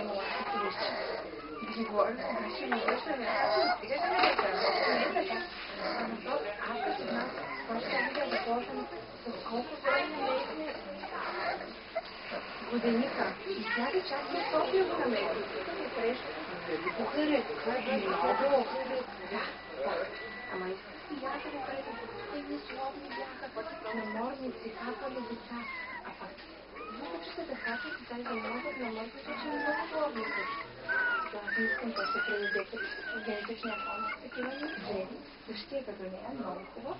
имала училище. Да си говорим, сега ще ми връщаме. Стига да ме държа, не е така. Аз като знам, просто видя да ползвам с колко време лесне годиника. И всяка част на София го намерих. Тук ми среща. Кухаре, това е много. Да. Ама искам си я да го кажа, едни словни бяха, наморници, хапали деца. А пък, вукачетата хапят и дай да могат намързат, че не много словни са. Аз не искам да се предаде в генетичния фонд. Такива ми жени, същия като нея, много хубав.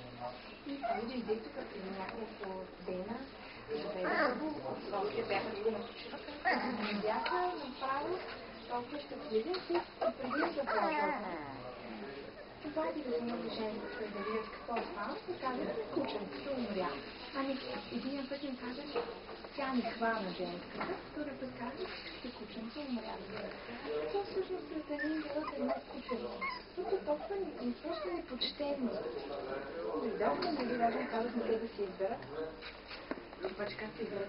И той дойде тук преди няколко дена. Заведаха го от София, бяха да го напочиваха. Бяха направо толкова щастливи и преди да започват. Обади да взема движението, да видят какво е това, и каза, кученцето умря. Ами, един път им каза, че тя не хвана женската, втори път каза, че кученцето умря. То всъщност след един делът едно кученце. Тук толкова ни просто непочтени. Дойдохме, нали, даже ми казахме те да се изберат. Обаче как се изберат?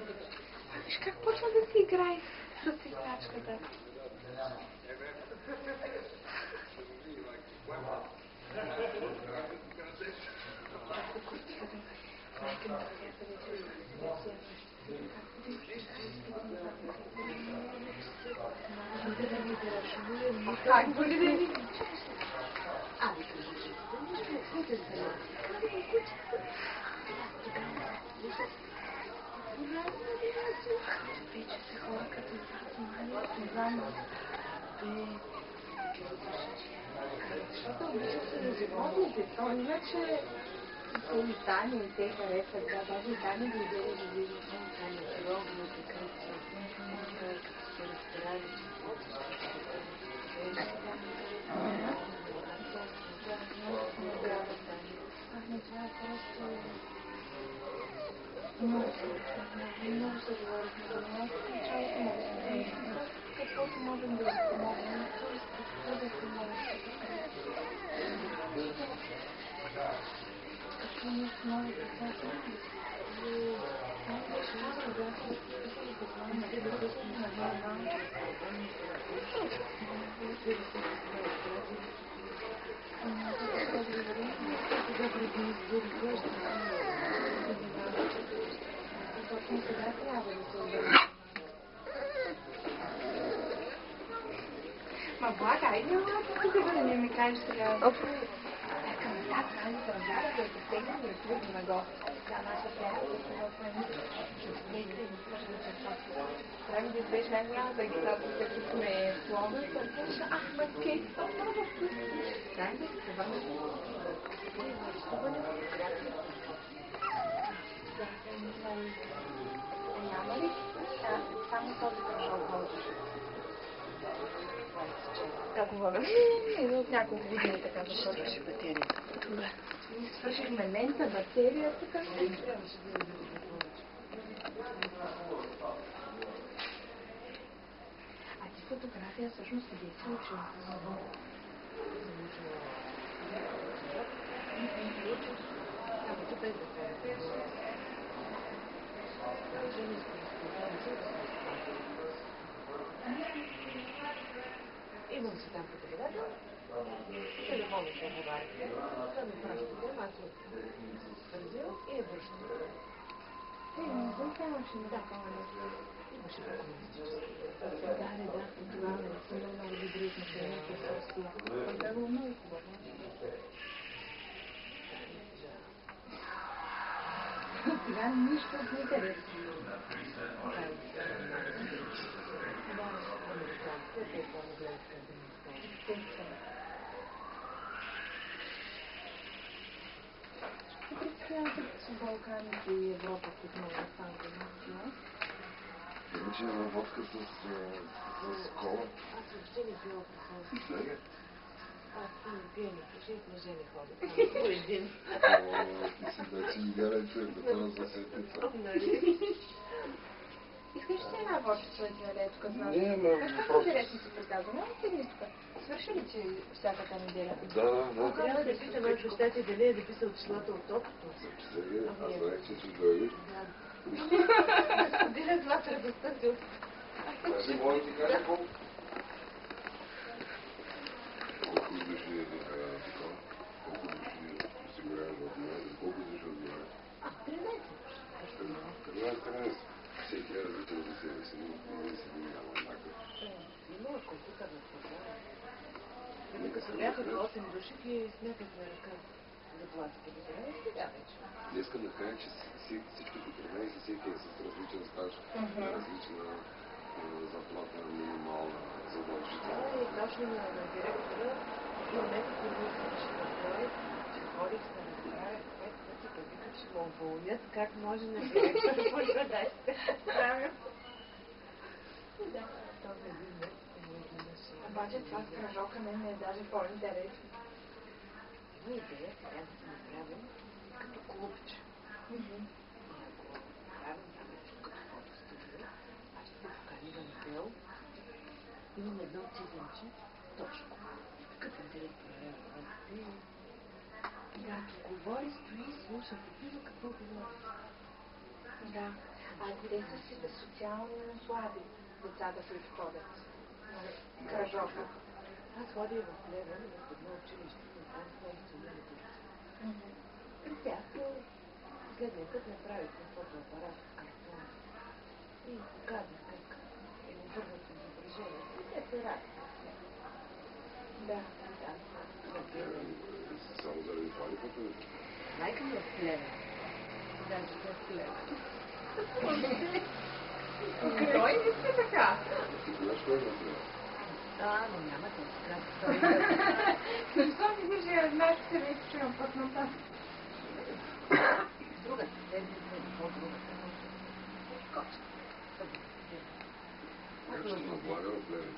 Виж как почва да си играе с играчката. Как боли да ни? Вече се хора като знам. Защото обичам се на животните, то иначе те и Таня и те харесват, да, даже и Таня ги идея да види. Таня е ровно, така че като се разпирали, че това е просто... Много се говорихме за нас, началото на каквото можем да ви помогнем, какво да помогнем. Какво нещо ново, какво е? Това беше казано, бяха да се писали познания, да писали на глава. Точно сега трябва да се обърне. Ма блага, айде тук да не ми кажеш сега. Към тази граница на вяра да се стегна и трудно на гости. Тя наша приятелка в мен. Честейка и свършва чертовка. Трябва да избеш най-голямата гитарка, като сме слона. Търпеше, ма Кейт, това много вкусно. Трябва да се върнеш. Няма ли? Само този кършал ходиш. Как говоря? От няколко години така да свърши батерията. Добре. Свършихме лента, батерия, така. А ти фотография всъщност къде си учил? Тук е имам си там преподавател, телефона се говорите, да ми пращате, аз се отвързил и я връщам. Не съм помощи на такова нещо. Имаше по-комунистически. Да, тогава не съм много добри отношения с Русия. Това е много хубаво. Сега нищо от никъде. Предстоянето с Балканите и Европа, които много останали на Иначе има водка с кола. Аз въобще не пила присъствие. Аз не пия, не пуша и в мъже не ходя. По един. Ти си вече игарен човек, да това за сетица. Искаш ли една водчица да ти налее тук с нас? Не, ма... Какво интересно си приказвам? Няма седни тук. Свърши ли ти всяката неделя? Да. Трябва да питаме от бащата дали е дописал числата от опито. Аз знаех, че ще дойде. Да. Да споделя с вас радостта си от Аз не мога да ти кажа колко души такова, колко души осигуряват в момента, колко души отговарят. 13. Всеки е различен за себе си, но не си няма еднакъв. Има компютърна програма. Ами като бяха до 8 души, ги смятахме ръка заплатите. Разбираме ли сега вече? Не искам да кажа, че всички по 13, всеки е с различен стаж, различна заплата, минимална, задължителна. И точно на директора имаме като мислиш на той, че ходих да разправя 5 пъти да вика, че ме уволнят, как може на директора първа да се правя. Да, този един месец не изгледаше. Обаче това с кръжока не е даже по-интересно. Има идея сега да се направим като клубче. Правим там нещо като фотостудио. Аз ще се поканим на Бел. Имам едно цигленче, точно. Като директор на работите. Когато говори, стои, слуша, попива какво говори. Да. А те са си социално слаби децата, които ходят. Кръжока. Аз ходя в Плевен, в едно училище, но там функционира турци. При тях последния път направихме фотоапарат в картон и показах как е обърнато изображението и те се радват. Да. Там Само заради това ли пътувате? майка ми е в Плевен. Даже те в Плевен. Той не си така. Ти кога ще ходиш на Плевен? Но няма да сега. Защо не вижда нашите семейства на пътната? Другата седмица или по-другата може. Скоча. Как ще наблага в Плевен?